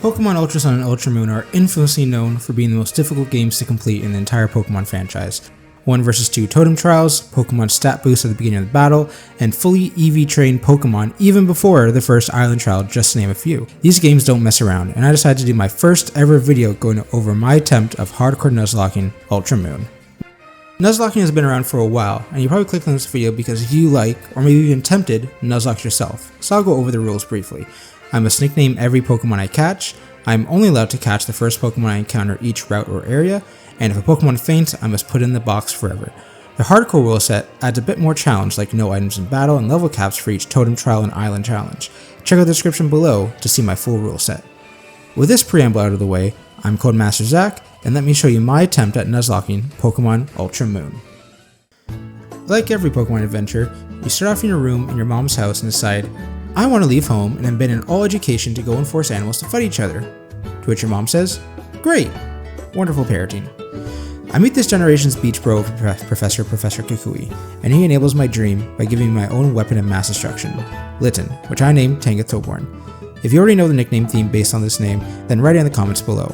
Pokémon Ultra Sun and Ultra Moon are infamously known for being the most difficult games to complete in the entire Pokémon franchise. 1 vs 2 Totem Trials, Pokémon stat boosts at the beginning of the battle, and fully EV trained Pokémon even before the first Island Trial, just to name a few. These games don't mess around, and I decided to do my first ever video going over my attempt of Hardcore Nuzlocking Ultra Moon. Nuzlocking has been around for a while, and you probably clicked on this video because you like, or maybe even attempted, Nuzlocke yourself, so I'll go over the rules briefly. I must nickname every Pokemon I catch, I'm only allowed to catch the first Pokemon I encounter each route or area, and if a Pokemon faints, I must put it in the box forever. The Hardcore Ruleset adds a bit more challenge, like no items in battle and level caps for each Totem Trial and Island Challenge. Check out the description below to see my full rule set. With this preamble out of the way, I'm Codemaster Zach, and let me show you my attempt at Nuzlocking Pokemon Ultra Moon. Like every Pokemon adventure, you start off in your room in your mom's house and decide, I want to leave home and abandon all education to go and force animals to fight each other. To which your mom says, great! Wonderful parenting. I meet this generation's beach bro Professor Kukui, and he enables my dream by giving me my own weapon of mass destruction, Litten, which I named Tangath Toborn. If you already know the nickname theme based on this name, then write it in the comments below.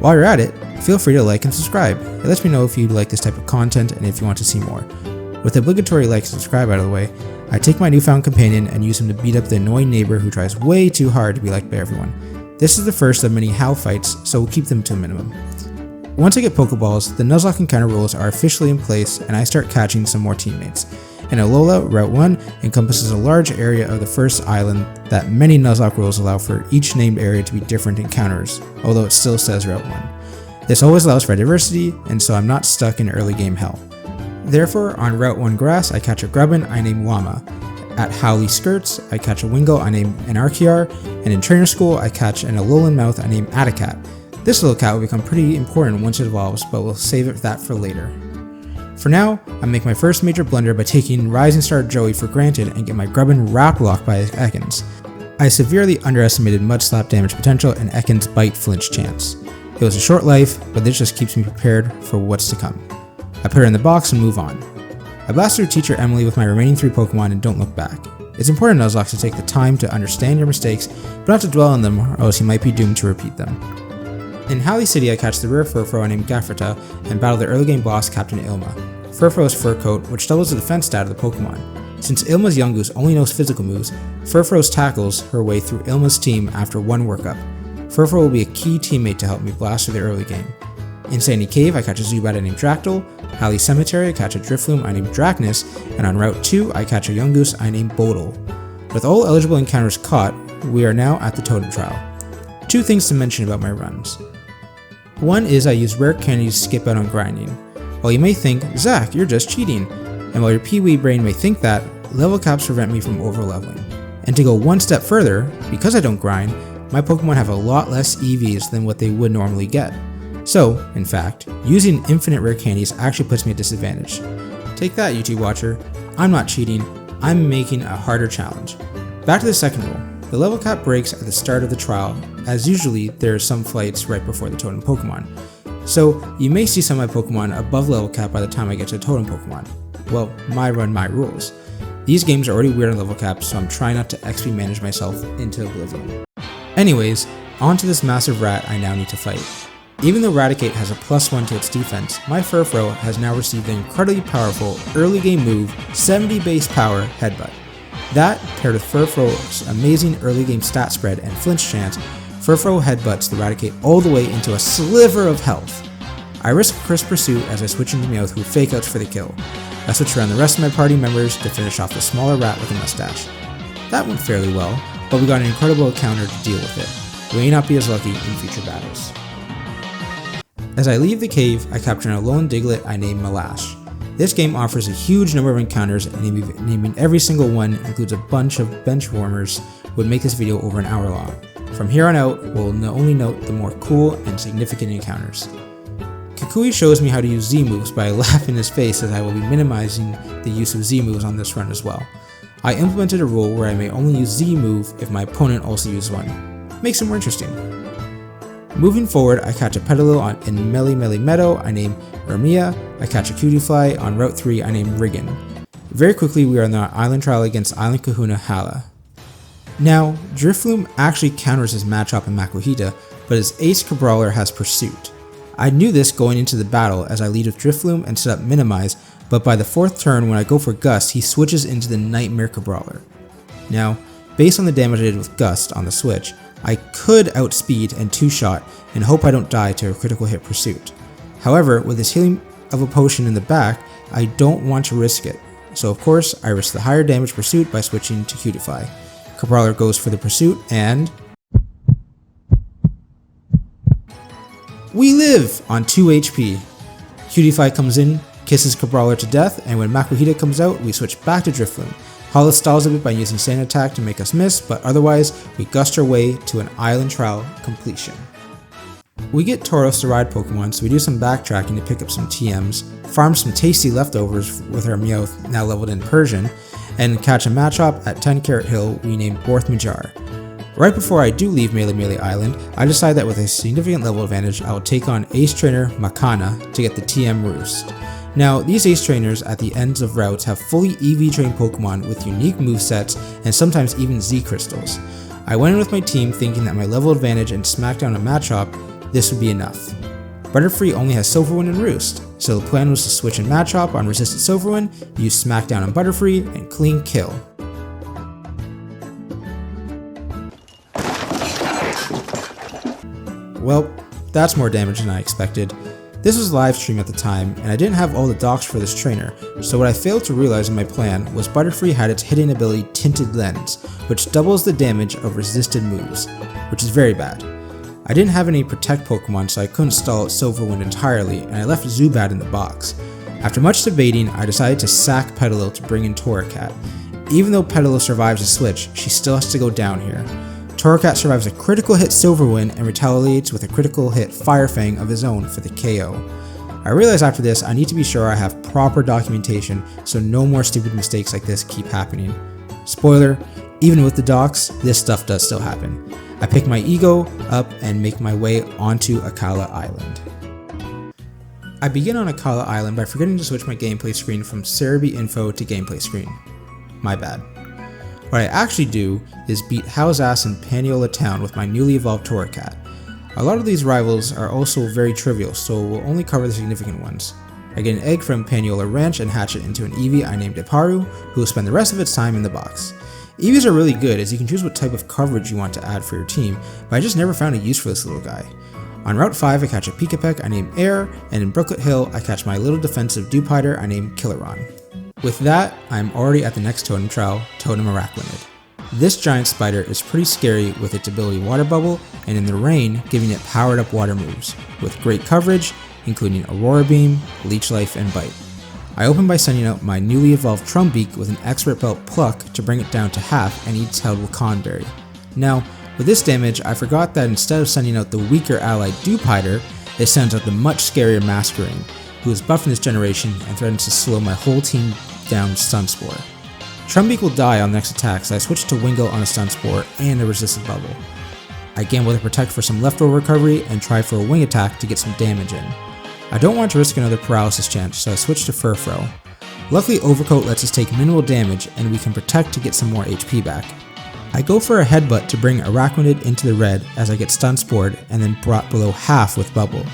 While you're at it, feel free to like and subscribe. It lets me know if you like this type of content and if you want to see more. With the obligatory like and subscribe out of the way, I take my newfound companion and use him to beat up the annoying neighbor who tries way too hard to be liked by everyone. This is the first of many HOW fights, so we'll keep them to a minimum. Once I get Pokeballs, the Nuzlocke encounter rules are officially in place and I start catching some more teammates. In Alola, Route 1 encompasses a large area of the first island that many Nuzlocke rules allow for each named area to be different encounters, although it still says Route 1. This always allows for diversity, and so I'm not stuck in early game hell. Therefore, on Route 1 grass, I catch a Grubbin I name Llama. At Howley Skirts, I catch a Wingull I name Anarchiar, and in Trainer School, I catch an Alolan Mouth I name Atacat. This little cat will become pretty important once it evolves, but we'll save that for later. For now, I make my first major blunder by taking Rising Star Joey for granted and get my Grubbin Wrap Lock by Ekans. I severely underestimated Mud Slap damage potential and Ekans' Bite Flinch chance. It was a short life, but this just keeps me prepared for what's to come. I put her in the box and move on. I blast through Teacher Emily with my remaining 3 Pokemon and don't look back. It's important in Nuzlocke to take the time to understand your mistakes, but not to dwell on them or else you might be doomed to repeat them. In Howley City I catch the rare Furfrou named Gafrita and battle the early game boss Captain Ilma. Furfrou's fur coat, which doubles the defense stat of the Pokemon. Since Ilma's Yungoos only knows physical moves, Furfrou tackles her way through Ilma's team after one workup. Furfrou will be a key teammate to help me blast through the early game. In Sandy Cave, I catch a Zubat I named Dractyl, Howley Cemetery, I catch a Drifloon I named Dracnus, and on Route 2, I catch a Yungoos I named Bodil. With all eligible encounters caught, we are now at the Totem Trial. 2 things to mention about my runs. One is I use rare candies to skip out on grinding. While you may think, Zach, you're just cheating, and while your pee-wee brain may think that, level caps prevent me from over-leveling. And to go one step further, because I don't grind, my Pokemon have a lot less EVs than what they would normally get. So, in fact, using infinite rare candies actually puts me at disadvantage. Take that, YouTube watcher. I'm not cheating, I'm making a harder challenge. Back to the second rule. The level cap breaks at the start of the trial, as usually there are some flights right before the Totem Pokemon. So, you may see some of my Pokemon above level cap by the time I get to the Totem Pokemon. Well, my run, my rules. These games are already weird on level caps, so I'm trying not to XP manage myself into oblivion. Anyways, on to this massive rat I now need to fight. Even though Raticate has a +1 to its defense, my Furfrou has now received the incredibly powerful early game move 70 base power Headbutt. That, paired with Furfrou's amazing early game stat spread and flinch chance, Furfrou headbutts the Raticate all the way into a sliver of health. I risk crisp pursuit as I switch into Meowth who fake outs for the kill. I switch around the rest of my party members to finish off the smaller rat with a mustache. That went fairly well, but we got an incredible encounter to deal with it. We may not be as lucky in future battles. As I leave the cave, I capture an Alolan Diglett I name Malash. This game offers a huge number of encounters, and naming every single one includes a bunch of bench warmers would make this video over an hour long. From here on out, we'll only note the more cool and significant encounters. Kukui shows me how to use Z moves, but I laugh in his face as I will be minimizing the use of Z moves on this run as well. I implemented a rule where I may only use Z move if my opponent also uses one. Makes it more interesting. Moving forward, I catch a Petalil in Meli Meadow I name Ermia, I catch a Cutiefly on Route 3 I name Riggin. Very quickly we are on the Island Trial against Island Kahuna Hala. Now, Drifloon actually counters his Machop and Makuhita, but his Ace Crabrawler has Pursuit. I knew this going into the battle as I lead with Drifloon and set up Minimize, but by the 4th turn when I go for Gust, he switches into the Nightmare Crabrawler. Now, based on the damage I did with Gust on the switch, I could outspeed and 2-shot and hope I don't die to a critical hit Pursuit. However, with his healing of a potion in the back, I don't want to risk it, so of course I risk the higher damage Pursuit by switching to Cutify. Crabrawler goes for the Pursuit and we live on 2 HP. Cutify comes in, kisses Crabrawler to death, and when Makuhita comes out, we switch back to Drifloon. Hollis stalls a bit by using Sand Attack to make us miss, but otherwise, we gust our way to an island trial completion. We get Tauros to ride Pokemon, so we do some backtracking to pick up some TMs, farm some tasty leftovers with our Meowth now leveled in Persian, and catch a Machop at 10 Carat Hill we named Borth Majar. Right before I do leave Melee Island, I decide that with a significant level advantage, I will take on Ace Trainer Makana to get the TM Roost. Now, these Ace Trainers at the ends of routes have fully EV trained Pokemon with unique movesets and sometimes even Z Crystals. I went in with my team thinking that my level advantage and Smackdown on Machop, this would be enough. Butterfree only has Silverwind and Roost, so the plan was to switch in Machop on Resisted Silverwind, use Smackdown on Butterfree, and clean kill. Well, that's more damage than I expected. This was live stream at the time, and I didn't have all the docs for this trainer, so what I failed to realize in my plan was Butterfree had its hitting ability Tinted Lens, which doubles the damage of resisted moves, which is very bad. I didn't have any Protect Pokemon, so I couldn't stall out Silverwind entirely, and I left Zubat in the box. After much debating, I decided to sack Petalil to bring in Torracat. Even though Petalil survives a switch, she still has to go down here. Torracat survives a critical hit Silverwind and retaliates with a critical hit Firefang of his own for the KO. I realize after this I need to be sure I have proper documentation so no more stupid mistakes like this keep happening. Spoiler, even with the docs, this stuff does still happen. I pick my ego up and make my way onto Akala Island. I begin on Akala Island by forgetting to switch my gameplay screen from Cerebi info to gameplay screen. My bad. What I actually do is beat How's Ass in Paniola Town with my newly evolved Torracat. A lot of these rivals are also very trivial, so we'll only cover the significant ones. I get an egg from Paniola Ranch and hatch it into an Eevee I named Iparu, who will spend the rest of its time in the box. Eevees are really good as you can choose what type of coverage you want to add for your team, but I just never found a use for this little guy. On Route 5 I catch a Pikapek I named Air, and in Brooklet Hill I catch my little defensive Dewpider I named Killaron. With that, I'm already at the next totem trial, Totem Araquanid. This giant spider is pretty scary with its ability Water Bubble, and in the rain giving it powered up water moves, with great coverage, including Aurora Beam, Leech Life, and Bite. I open by sending out my newly evolved Trumbeak with an Expert Belt Pluck to bring it down to half and eats held with Conberry. Now, with this damage, I forgot that instead of sending out the weaker ally Dewpider, it sends out the much scarier Masquerain, who is buffed in this generation and threatens to slow my whole team down Sunspore. Trumbeak will die on the next attack, so I switch to Wingull on a Sunspore and a Resisted Bubble. I gamble to Protect for some leftover recovery and try for a Wing Attack to get some damage in. I don't want to risk another Paralysis chance, so I switch to Furfrou. Luckily Overcoat lets us take minimal damage and we can Protect to get some more HP back. I go for a Headbutt to bring Araquanid into the red as I get Stun Spored and then brought below half with Bubble.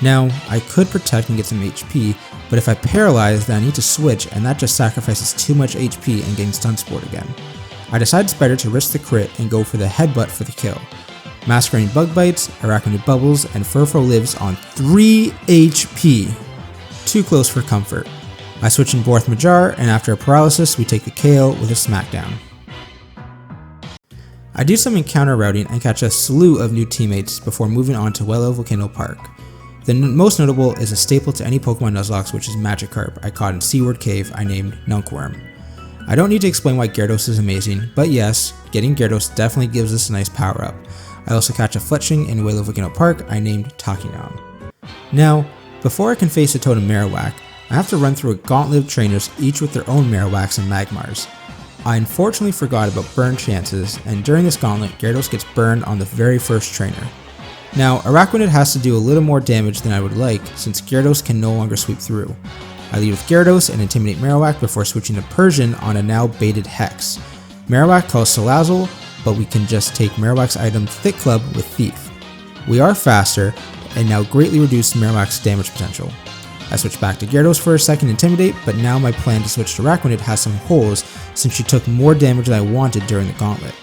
Now, I could Protect and get some HP, but if I Paralyze then I need to switch and that just sacrifices too much HP and getting Stun Spored again. I decide it's better to risk the crit and go for the Headbutt for the kill. Masquerain Bug Bites, Araquanid Bubbles, and Furfrou lives on 3 HP. Too close for comfort. I switch in Borth Majar, and after a Paralysis we take the KO with a Smackdown. I do some encounter routing and catch a slew of new teammates before moving on to Wellow Volcano Park. The most notable is a staple to any Pokemon Nuzlocke, which is Magikarp I caught in Seaward Cave I named Nunkworm. I don't need to explain why Gyarados is amazing, but yes, getting Gyarados definitely gives us a nice power up. I also catch a Fletchling in Wellow Volcano Park I named Takinom. Now, before I can face a Totem Marowak, I have to run through a gauntlet of trainers each with their own Marowaks and Magmars. I unfortunately forgot about burn chances, and during this gauntlet, Gyarados gets burned on the very first trainer. Now, Araquanid has to do a little more damage than I would like, since Gyarados can no longer sweep through. I lead with Gyarados and intimidate Marowak before switching to Persian on a now baited Hex. Marowak calls Salazzle, but we can just take Marowak's item Thick Club with Thief. We are faster, and now greatly reduce Marowak's damage potential. I switch back to Gyarados for a second Intimidate, but now my plan to switch to Araquanid has some holes since she took more damage than I wanted during the gauntlet.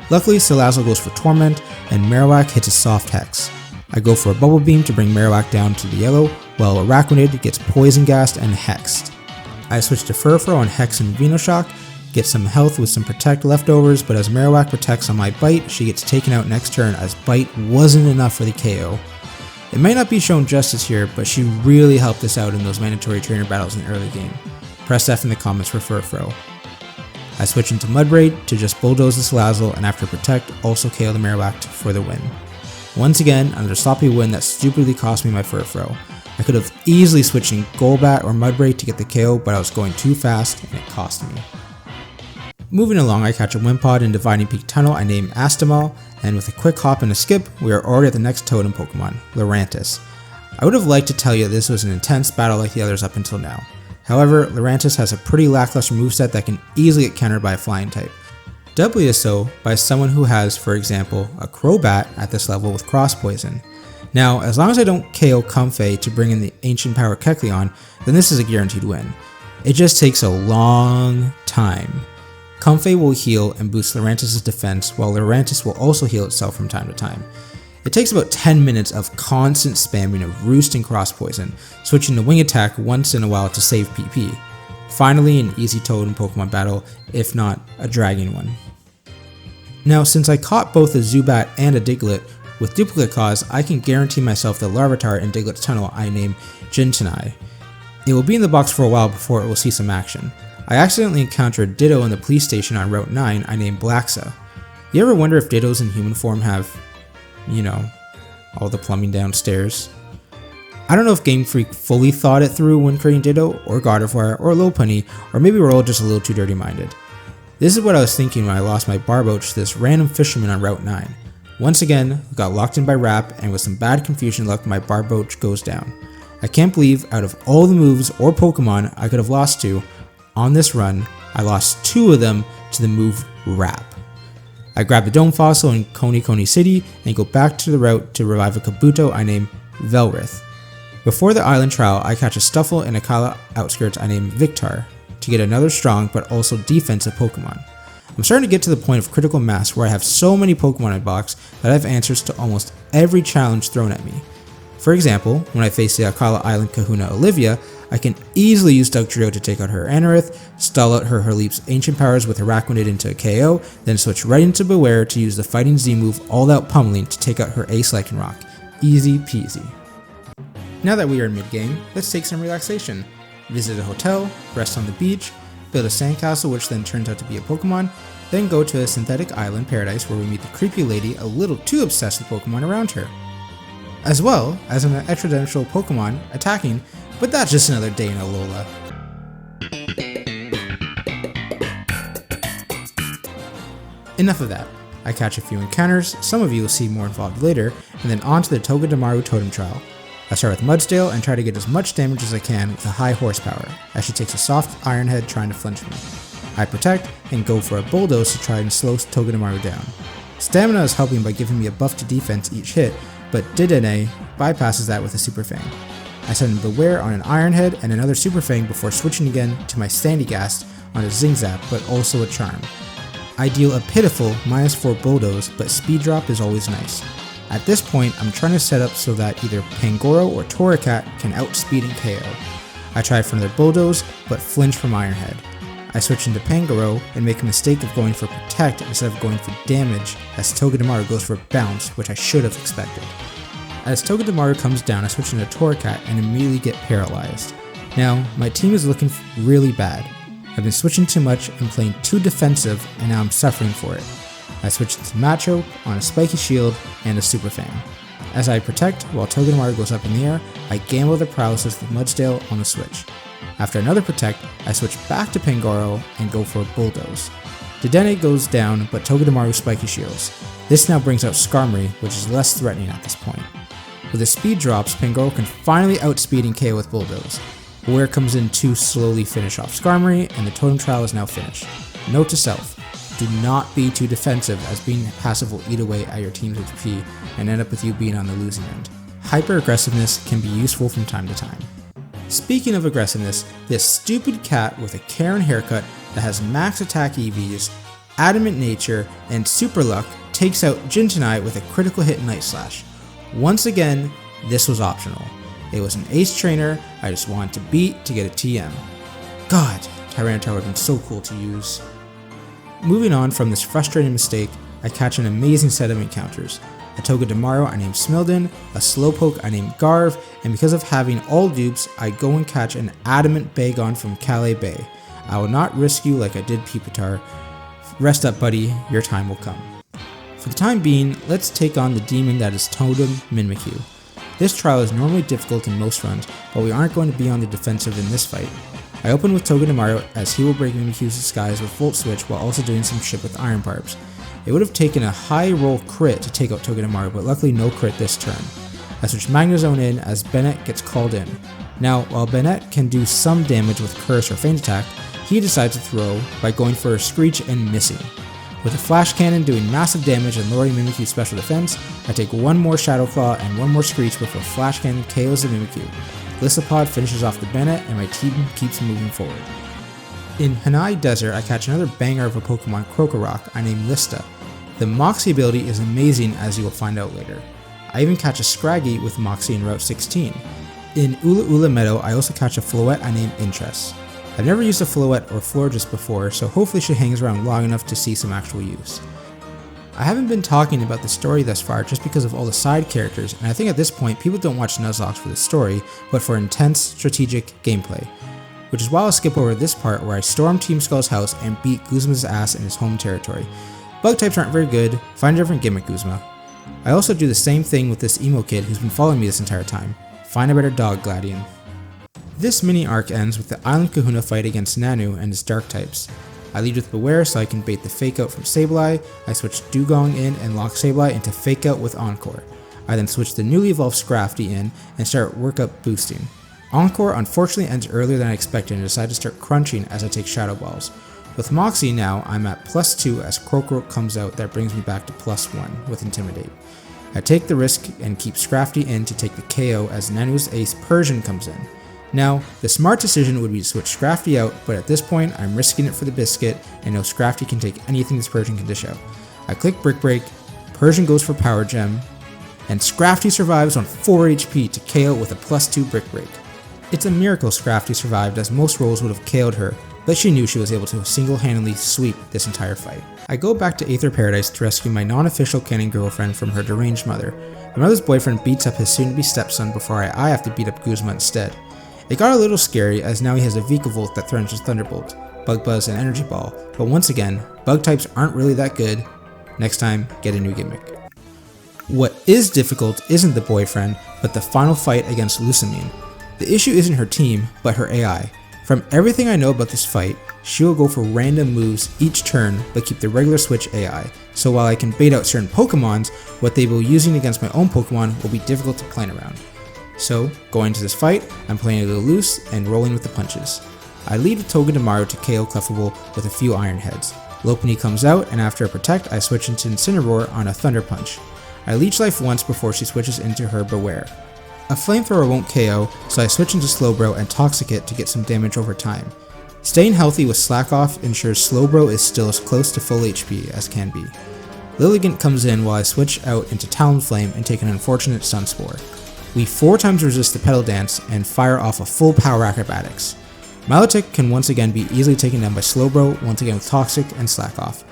Luckily, Salazzle goes for Torment, and Marowak hits a soft Hex. I go for a Bubble Beam to bring Marowak down to the yellow, while Araquanid gets Poison Gassed and Hexed. I switch to Furfrou on Hex and Venoshock, get some health with some Protect leftovers, but as Marowak protects on my Bite, she gets taken out next turn as Bite wasn't enough for the KO. It might not be shown justice here, but she really helped us out in those mandatory trainer battles in the early game. Press F in the comments for Furfrou. I switch into Mudbraid to just bulldoze the Salazzle and after Protect also KO the Marowak for the win. Once again, another sloppy win that stupidly cost me my Furfrou. I could have easily switched in Golbat or Mudbraid to get the KO, but I was going too fast and it cost me. Moving along, I catch a Wimpod in Dividing Peak Tunnel I name Astamal, and with a quick hop and a skip, we are already at the next totem Pokemon, Lurantis. I would have liked to tell you this was an intense battle like the others up until now. However, Lurantis has a pretty lackluster moveset that can easily get countered by a flying type. Doubly so by someone who has, for example, a Crobat at this level with Cross Poison. Now, as long as I don't KO Comfey to bring in the Ancient Power Kecleon, then this is a guaranteed win. It just takes a long time. Comfey will heal and boost Lurantis' defense, while Lurantis will also heal itself from time to time. It takes about 10 minutes of constant spamming of Roost and Cross Poison, switching to Wing Attack once in a while to save PP. Finally, an easy totem Pokemon battle, if not a dragging one. Now, since I caught both a Zubat and a Diglett, with Duplicate Cause, I can guarantee myself the Larvitar in Diglett's tunnel I name Jintanai. It will be in the box for a while before it will see some action. I accidentally encountered Ditto in the police station on Route 9 I named Blaxa. You ever wonder if Dittos in human form have, all the plumbing downstairs? I don't know if Game Freak fully thought it through when creating Ditto, or Gardevoir, or Lopunny, or maybe we're all just a little too dirty-minded. This is what I was thinking when I lost my Barboach to this random fisherman on Route 9. Once again, got locked in by Wrap, and with some bad confusion luck, my Barboach goes down. I can't believe out of all the moves or Pokemon I could have lost to, on this run, I lost 2 of them to the move Wrap. I grab the Dome Fossil in Coney City and go back to the route to revive a Kabuto I name Velrith. Before the island trial, I catch a Stuffle in Akala outskirts I name Victar to get another strong but also defensive Pokemon. I'm starting to get to the point of critical mass where I have so many Pokemon in box that I have answers to almost every challenge thrown at me. For example, when I face the Akala Island Kahuna Olivia, I can easily use Dugtrio to take out her Anorith, stall out her Leap's Ancient Powers with Araquanid into a KO, then switch right into Beware to use the Fighting Z move All Out Pummeling to take out her Ace Lycanroc. Easy peasy. Now that we are in mid-game, let's take some relaxation. Visit a hotel, rest on the beach, build a sandcastle which then turns out to be a Pokemon, then go to a synthetic island paradise where we meet the creepy lady a little too obsessed with Pokemon around her. As well as an extra-dimensional Pokemon attacking, but that's just another day in Alola. Enough of that. I catch a few encounters, some of you will see more involved later, and then on to the Togedemaru Totem Trial. I start with Mudsdale and try to get as much damage as I can with a high horsepower, as she takes a soft Iron Head trying to flinch me. I protect and go for a Bulldoze to try and slow Togedemaru down. Stamina is helping by giving me a buff to defense each hit, but Dedenne bypasses that with a Super Fang. I send Beware on an Iron Head and another Super Fang before switching again to my Sandygast on a Zingzap, but also a Charm. I deal a pitiful -4 Bulldoze, but Speed Drop is always nice. At this point, I'm trying to set up so that either Pangoro or Torracat can outspeed and KO. I try for another Bulldoze, but flinch from Iron Head. I switch into Pangoro and make a mistake of going for Protect instead of going for damage, as Togedemaru goes for Bounce, which I should have expected. As Togedemaru comes down, I switch into Torracat and immediately get paralyzed. Now, my team is looking really bad. I've been switching too much and playing too defensive, and now I'm suffering for it. I switch into Machoke on a Spiky Shield and a Super Fang. As I protect while Togedemaru goes up in the air, I gamble the paralysis with Mudsdale on the switch. After another protect, I switch back to Pangoro and go for a Bulldoze. Dedenne goes down, but Togedemaru Spiky Shields. This now brings out Skarmory, which is less threatening at this point. With the speed drops, Pangoro can finally outspeed and KO with Bulldoze. Beware comes in to slowly finish off Skarmory, and the Totem Trial is now finished. Note to self, do not be too defensive, as being passive will eat away at your team's HP and end up with you being on the losing end. Hyper aggressiveness can be useful from time to time. Speaking of aggressiveness, this stupid cat with a Karen haircut that has max attack EVs, adamant nature, and super luck takes out Jintanai with a critical hit Night Slash. Once again, this was optional. It was an ace trainer I just wanted to beat to get a TM. God, Tyranitar would have been so cool to use. Moving on from this frustrating mistake, I catch an amazing set of encounters. A Togedemaru I named Smilden, a Slowpoke I named Garv, and because of having all dupes, I go and catch an adamant Bagon from Calais Bay. I will not risk you like I did Pupitar. Rest up, buddy, your time will come. For the time being, let's take on the demon that is Totem Mimikyu. This trial is normally difficult in most runs, but we aren't going to be on the defensive in this fight. I open with Togedemaru as he will break Mimikyu's disguise with Volt Switch while also doing some shit with Iron Barbs. It would have taken a high roll crit to take out Togedemaru, but luckily no crit this turn. I switch Magnezone in as Bennett gets called in. Now, while Bennett can do some damage with Curse or Feint Attack, he decides to throw by going for a Screech and missing. With a Flash Cannon doing massive damage and lowering Mimikyu's special defense, I take one more Shadow Claw and one more Screech before Flash Cannon KOs the Mimikyu. Gliscopod finishes off the Bennett and my team keeps moving forward. In Hanai Desert, I catch another banger of a Pokemon Krokorok I named Lista. The Moxie ability is amazing, as you will find out later. I even catch a Scraggy with Moxie in Route 16. In Ula Ula Meadow, I also catch a Floette I named Interest. I've never used a Floette or Florges before, so hopefully she hangs around long enough to see some actual use. I haven't been talking about the story thus far just because of all the side characters, and I think at this point people don't watch Nuzlocke for the story, but for intense, strategic gameplay. Which is why I'll skip over this part where I storm Team Skull's house and beat Guzma's ass in his home territory. Bug types aren't very good, find a different gimmick, Guzma. I also do the same thing with this emo kid who's been following me this entire time. Find a better dog, Gladion. This mini arc ends with the Island Kahuna fight against Nanu and his dark types. I lead with Beware so I can bait the Fake Out from Sableye, I switch Dugong in and lock Sableye into Fake Out with Encore. I then switch the newly evolved Scrafty in and start work up boosting. Encore unfortunately ends earlier than I expected and decide to start crunching as I take Shadow Balls. With Moxie now, I'm at +2 as Krokorok comes out that brings me back to +1 with Intimidate. I take the risk and keep Scrafty in to take the KO as Nanu's ace Persian comes in. Now, the smart decision would be to switch Scrafty out, but at this point I'm risking it for the biscuit and know Scrafty can take anything this Persian can dish out. I click Brick Break, Persian goes for Power Gem, and Scrafty survives on 4 HP to KO with a +2 Brick Break. It's a miracle Scrafty survived, as most rolls would have KO'd her, but she knew she was able to single-handedly sweep this entire fight. I go back to Aether Paradise to rescue my non-official canon girlfriend from her deranged mother. My mother's boyfriend beats up his soon-to-be stepson before I have to beat up Guzma instead. It got a little scary as now he has a Vikavolt that threatens with Thunderbolt, Bug Buzz, and Energy Ball, but once again, bug types aren't really that good. Next time, get a new gimmick. What is difficult isn't the boyfriend, but the final fight against Lusamine. The issue isn't her team, but her AI. From everything I know about this fight, she will go for random moves each turn but keep the regular switch AI, so while I can bait out certain Pokemons, what they will be using against my own Pokemon will be difficult to plan around. So, going into this fight, I'm playing a little loose and rolling with the punches. I lead with Togedemaru to KO Clefable with a few Iron Heads. Lopunny comes out, and after a Protect, I switch into Incineroar on a Thunder Punch. I leech life once before she switches into her Beware. A Flamethrower won't KO, so I switch into Slowbro and Toxicate to get some damage over time. Staying healthy with Slack Off ensures Slowbro is still as close to full HP as can be. Lilligant comes in while I switch out into Talonflame and take an unfortunate Sunspore. We 4 times resist the Petal Dance and fire off a full Power Acrobatics. Milotic can once again be easily taken down by Slowbro, once again with Toxic and Slack Off.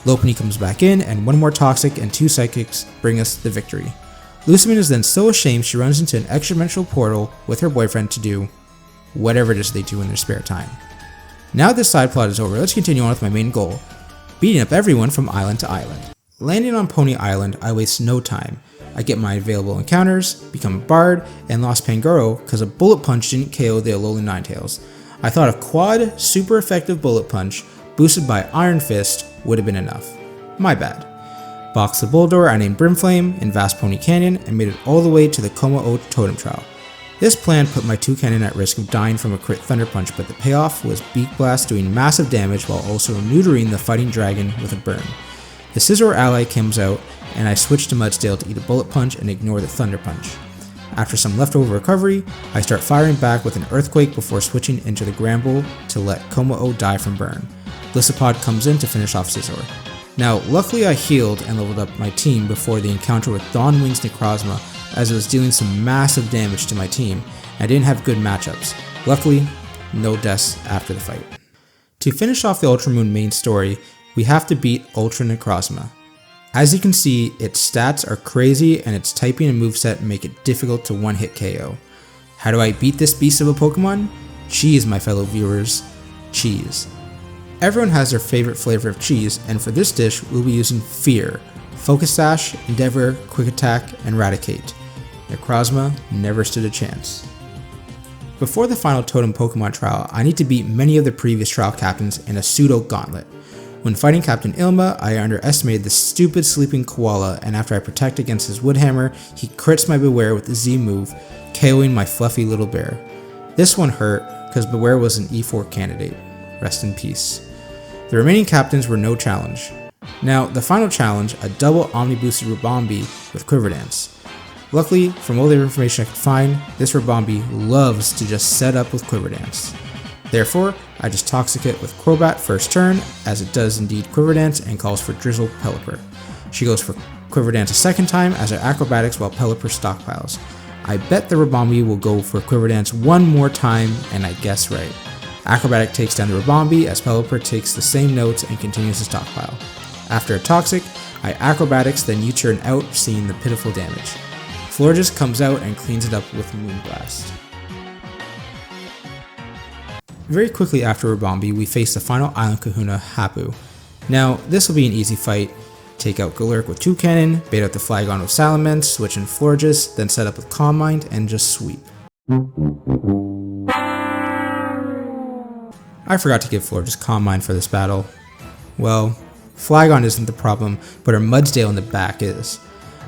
Lopunny comes back in, and 1 more Toxic and 2 Psychics bring us the victory. Lusamine is then so ashamed she runs into an extra-dimensional portal with her boyfriend to do whatever it is they do in their spare time. Now this side plot is over, let's continue on with my main goal, beating up everyone from island to island. Landing on Pony Island, I waste no time. I get my available encounters, become a Bard, and lost Pangoro because a Bullet Punch didn't KO the Alolan Ninetales. I thought a quad, super effective Bullet Punch, boosted by Iron Fist, would have been enough. My bad. Boxed the Bulldor I named Brimflame in Vast Pony Canyon and made it all the way to the Como-O Totem Trial. This plan put my Toucannon at risk of dying from a crit Thunder Punch, but the payoff was Beak Blast doing massive damage while also neutering the fighting dragon with a burn. The Scizor ally comes out, and I switch to Mudsdale to eat a Bullet Punch and ignore the Thunder Punch. After some leftover recovery, I start firing back with an Earthquake before switching into the Gramble to let Kommo-o die from burn. Blissapod comes in to finish off Scizor. Now, luckily I healed and leveled up my team before the encounter with Dawnwing's Necrozma, as it was dealing some massive damage to my team, and I didn't have good matchups. Luckily, no deaths after the fight. To finish off the Ultramoon main story, we have to beat Ultra Necrozma. As you can see, its stats are crazy and its typing and moveset make it difficult to one-hit KO. How do I beat this beast of a Pokemon? Cheese, my fellow viewers. Cheese. Everyone has their favorite flavor of cheese, and for this dish, we'll be using Fear, Focus Sash, Endeavor, Quick Attack, and Raticate. Necrozma never stood a chance. Before the final Totem Pokemon trial, I need to beat many of the previous trial captains in a pseudo gauntlet. When fighting Captain Ilma, I underestimated the stupid sleeping koala, and after I protect against his Woodhammer, he crits my Beware with the Z move, KOing my fluffy little bear. This one hurt, because Beware was an E4 candidate. Rest in peace. The remaining captains were no challenge. Now, the final challenge, a double Omni boosted Ribombee with Quiver Dance. Luckily, from all the information I could find, this Ribombee loves to just set up with Quiver Dance. Therefore, I just Toxic it with Crobat first turn, as it does indeed Quiver Dance and calls for Drizzle Pelipper. She goes for Quiver Dance a second time as I Acrobatics while Pelipper stockpiles. I bet the Ribombee will go for Quiver Dance one more time, and I guess right. Acrobatic takes down the Ribombee as Pelipper takes the same notes and continues to stockpile. After a Toxic, I Acrobatics then U-turn out, seeing the pitiful damage. Florges comes out and cleans it up with Moonblast. Very quickly after Ribombee, we face the final Island Kahuna, Hapu. Now, this will be an easy fight. Take out Galaric with Toucannon, bait out the Flygon with Salamence, switch in Florges, then set up with Calm Mind, and just sweep. I forgot to give Florges Calm Mind for this battle. Well, Flygon isn't the problem, but her Mudsdale in the back is.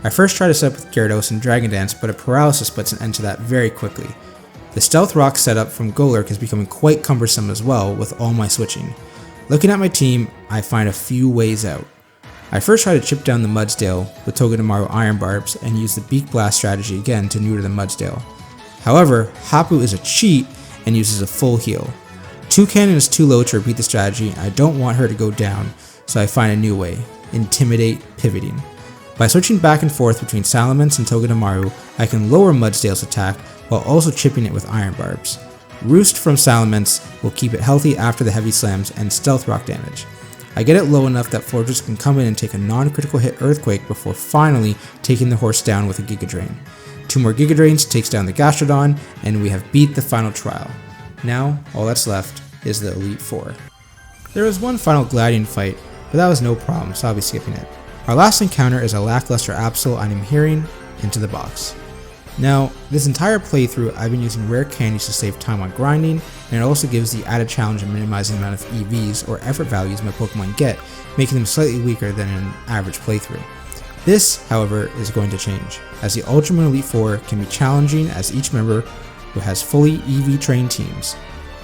I first try to set up with Gyarados and Dragon Dance, but a Paralysis puts an end to that very quickly. The Stealth Rock setup from Golurk is becoming quite cumbersome as well with all my switching. Looking at my team, I find a few ways out. I first try to chip down the Mudsdale with Togedemaru Iron Barbs and use the Beak Blast strategy again to neuter the Mudsdale. However, Hapu is a cheat and uses a full heal. Toucannon is too low to repeat the strategy and I don't want her to go down, so I find a new way: Intimidate Pivoting. By switching back and forth between Salamence and Togedemaru, I can lower Mudsdale's attack while also chipping it with Iron Barbs. Roost from Salamence will keep it healthy after the heavy slams and Stealth Rock damage. I get it low enough that Florges can come in and take a non-critical hit Earthquake before finally taking the horse down with a Giga Drain. 2 more Giga Drains takes down the Gastrodon, and we have beat the final trial. Now, all that's left is the Elite Four. There was one final gliding fight, but that was no problem, so I'll be skipping it. Our last encounter is a lackluster Absol I'm hearing into the box. Now, this entire playthrough I've been using rare candies to save time on grinding, and it also gives the added challenge of minimizing the amount of EVs or effort values my Pokemon get, making them slightly weaker than an average playthrough. This, however, is going to change, as the Ultramoon Elite Four can be challenging as each member who has fully EV trained teams.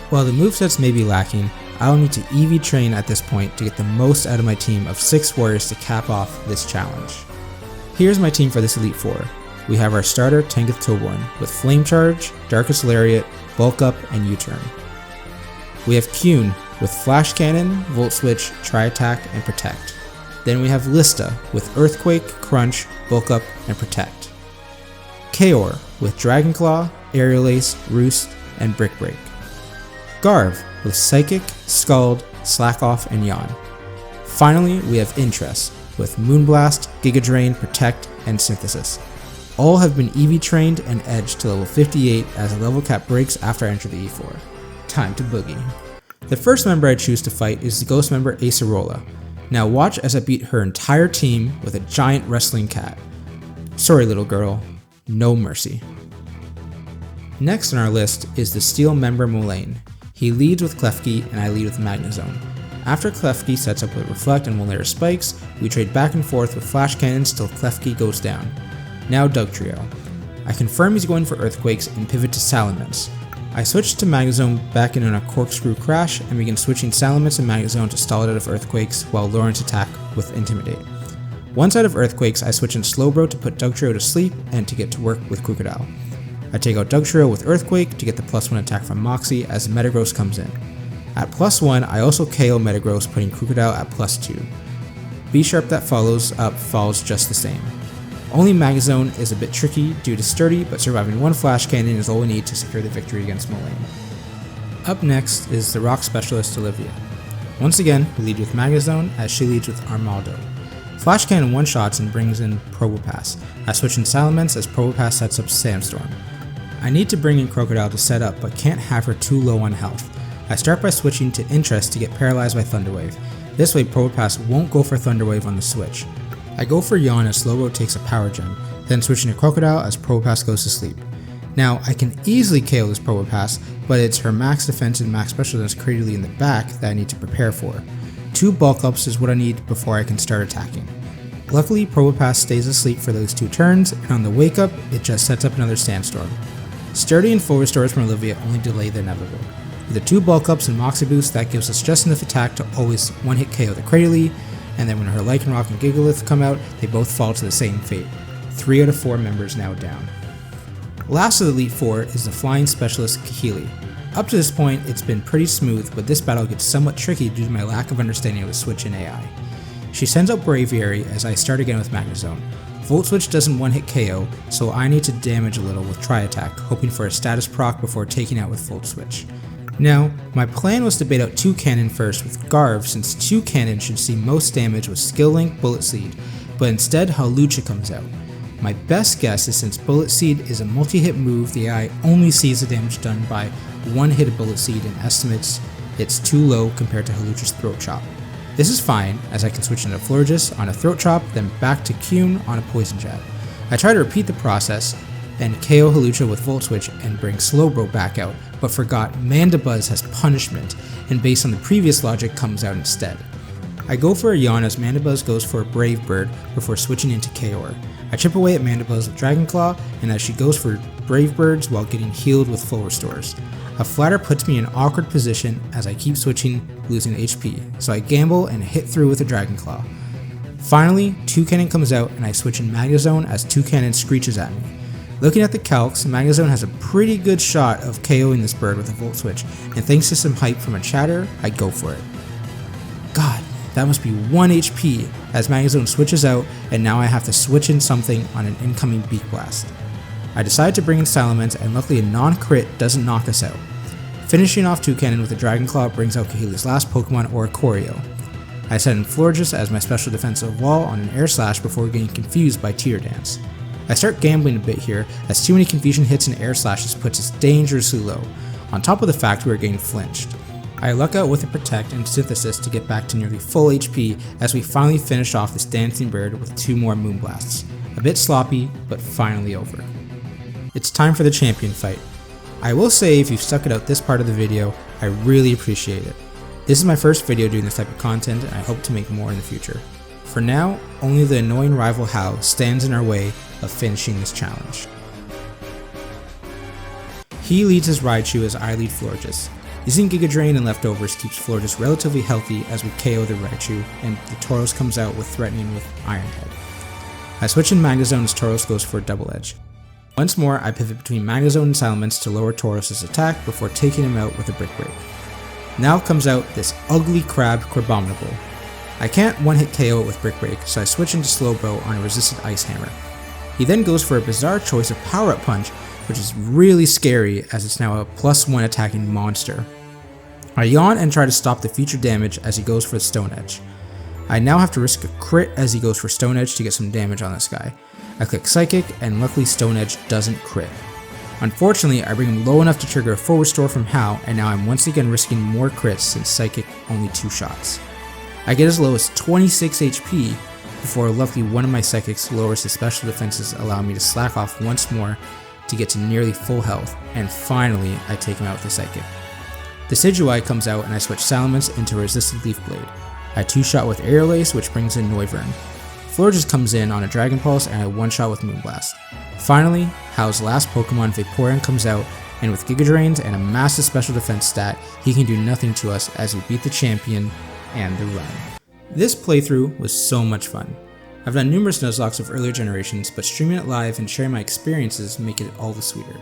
While the movesets may be lacking, I'll need to EV train at this point to get the most out of my team of 6 warriors to cap off this challenge. Here's my team for this Elite Four. We have our starter Tangrowth Toborn with Flame Charge, Darkest Lariat, Bulk Up, and U-Turn. We have Kyun with Flash Cannon, Volt Switch, Tri-Attack, and Protect. Then we have Lista with Earthquake, Crunch, Bulk Up, and Protect. Kaor with Dragon Claw, Aerial Ace, Roost, and Brick Break. Garv with Psychic, Scald, Slack Off, and Yawn. Finally, we have Interest with Moonblast, Giga Drain, Protect, and Synthesis. All have been EV trained and edged to level 58 as the level cap breaks after I enter the E4. Time to boogie. The first member I choose to fight is the ghost member Acerola. Now watch as I beat her entire team with a giant wrestling cat. Sorry little girl, no mercy. Next on our list is the steel member Moulaine. He leads with Klefki and I lead with Magnezone. After Klefki sets up with Reflect and Molaire Spikes, we trade back and forth with Flash Cannons till Klefki goes down. Now Dugtrio. I confirm he's going for Earthquakes and pivot to Salamence. I switch to Magnezone back in on a Corkscrew Crash and begin switching Salamence and Magnezone to stall it out of Earthquakes while lowering its attack with Intimidate. Once out of Earthquakes, I switch in Slowbro to put Dugtrio to sleep and to get to work with Krookodile. I take out Dugtrio with Earthquake to get the +1 attack from Moxie as Metagross comes in. At +1, I also KO Metagross, putting Krookodile at +2. B-Sharp that follows up falls just the same. Only Magnezone is a bit tricky due to sturdy, but surviving one Flash Cannon is all we need to secure the victory against Molayne. Up next is the Rock Specialist Olivia. Once again, we lead with Magnezone as she leads with Armaldo. Flash Cannon one-shots and brings in Probopass. I switch in Salamence as Probopass sets up Sandstorm. I need to bring in Krookodile to set up, but can't have her too low on health. I start by switching to Interest to get paralyzed by Thunder Wave. This way Probopass won't go for Thunder Wave on the switch. I go for Yawn as Slowbro takes a Power Gem, then switching to Krookodile as Probopass goes to sleep. Now, I can easily KO this Probopass, but it's her max defense and max special defense Cradily in the back that I need to prepare for. 2 bulk ups is what I need before I can start attacking. Luckily, Probopass stays asleep for those 2 turns, and on the wake up, it just sets up another Sandstorm. Sturdy and full restores from Olivia only delay the inevitable. With the 2 bulk ups and Moxie boost, that gives us just enough attack to always one-hit KO the Cradily, and then when her Lycanroc and Gigalith come out, they both fall to the same fate. 3 out of 4 members now down. Last of the Elite Four is the Flying Specialist Kahili. Up to this point, it's been pretty smooth, but this battle gets somewhat tricky due to my lack of understanding of the switch in AI. She sends out Braviary as I start again with Magnezone. Volt Switch doesn't one-hit KO, so I need to damage a little with Tri-Attack, hoping for a status proc before taking out with Volt Switch. Now, my plan was to bait out Toucannon first with Garv, since Toucannon should see most damage with Skill Link, Bullet Seed, but instead Hawlucha comes out. My best guess is since Bullet Seed is a multi-hit move, the AI only sees the damage done by one hit of Bullet Seed and estimates it's too low compared to Hawlucha's Throat Chop. This is fine, as I can switch into Florges on a Throat Chop, then back to Cune on a Poison Jab. I try to repeat the process and KO Hawlucha with Volt Switch and bring Slowbro back out, but forgot Mandibuzz has Punishment, and based on the previous logic comes out instead. I go for a Yawn as Mandibuzz goes for a Brave Bird before switching into Kaor. I chip away at Mandibuzz with Dragon Claw, and as she goes for Brave Birds while getting healed with full restores. A Flatter puts me in an awkward position as I keep switching, losing HP, so I gamble and hit through with a Dragon Claw. Finally, Toucannon comes out and I switch in Magnezone as Toucannon screeches at me. Looking at the calcs, Magnezone has a pretty good shot of KOing this bird with a Volt Switch, and thanks to some hype from a chatter, I go for it. God, that must be 1 HP as Magnezone switches out, and now I have to switch in something on an incoming Beak Blast. I decide to bring in Salamence, and luckily a non-crit doesn't knock us out. Finishing off Toucannon with a Dragon Claw brings out Kahili's last Pokemon, Oricorio. I set in Florges as my special defensive wall on an Air Slash before getting confused by Tear Dance. I start gambling a bit here, as too many confusion hits and Air Slashes puts us dangerously low, on top of the fact we are getting flinched. I luck out with a Protect and Synthesis to get back to nearly full HP as we finally finish off this Dancing Bird with 2 more Moonblasts. A bit sloppy, but finally over. It's time for the champion fight. I will say if you've stuck it out this part of the video, I really appreciate it. This is my first video doing this type of content, and I hope to make more in the future. For now, only the annoying rival Hau stands in our way of finishing this challenge. He leads his Raichu as I lead Florges. Using Giga Drain and Leftovers keeps Florges relatively healthy as we KO the Raichu, and the Tauros comes out with threatening with Iron Head. I switch in Magnezone as Tauros goes for a Double Edge. Once more, I pivot between Magnezone and Salamence to lower Tauros' attack before taking him out with a Brick Break. Now comes out this ugly crab Crabominable. I can't one-hit KO it with Brick Break, so I switch into Slowbro on a resisted Ice Hammer. He then goes for a bizarre choice of Power Up Punch, which is really scary as it's now a +1 attacking monster. I yawn and try to stop the future damage as he goes for the Stone Edge. I now have to risk a crit as he goes for Stone Edge to get some damage on this guy. I click Psychic, and luckily Stone Edge doesn't crit. Unfortunately, I bring him low enough to trigger a full restore from Hau, and now I'm once again risking more crits since Psychic only 2 shots. I get as low as 26 HP before luckily one of my Psychics lowers his special defenses, allowing me to slack off once more to get to nearly full health, and finally I take him out with a Psychic. Decidueye comes out and I switch Salamence into Resisted Leaf Blade. I 2-shot with Aerial Ace, which brings in Noivern. Florges comes in on a Dragon Pulse and I 1-shot with Moonblast. Finally, How's last Pokemon Vaporeon comes out, and with Giga Drains and a massive special defense stat, he can do nothing to us as we beat the champion and the run. This playthrough was so much fun. I've done numerous Nuzlockes of earlier generations, but streaming it live and sharing my experiences make it all the sweeter.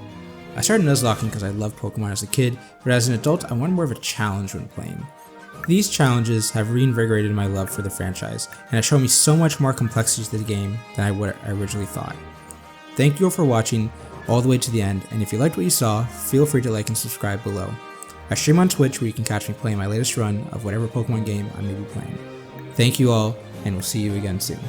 I started Nuzlocking because I loved Pokemon as a kid, but as an adult I wanted more of a challenge when playing. These challenges have reinvigorated my love for the franchise, and have shown me so much more complexity to the game than I originally thought. Thank you all for watching all the way to the end, and if you liked what you saw, feel free to like and subscribe below. I stream on Twitch where you can catch me playing my latest run of whatever Pokemon game I may be playing. Thank you all, and we'll see you again soon.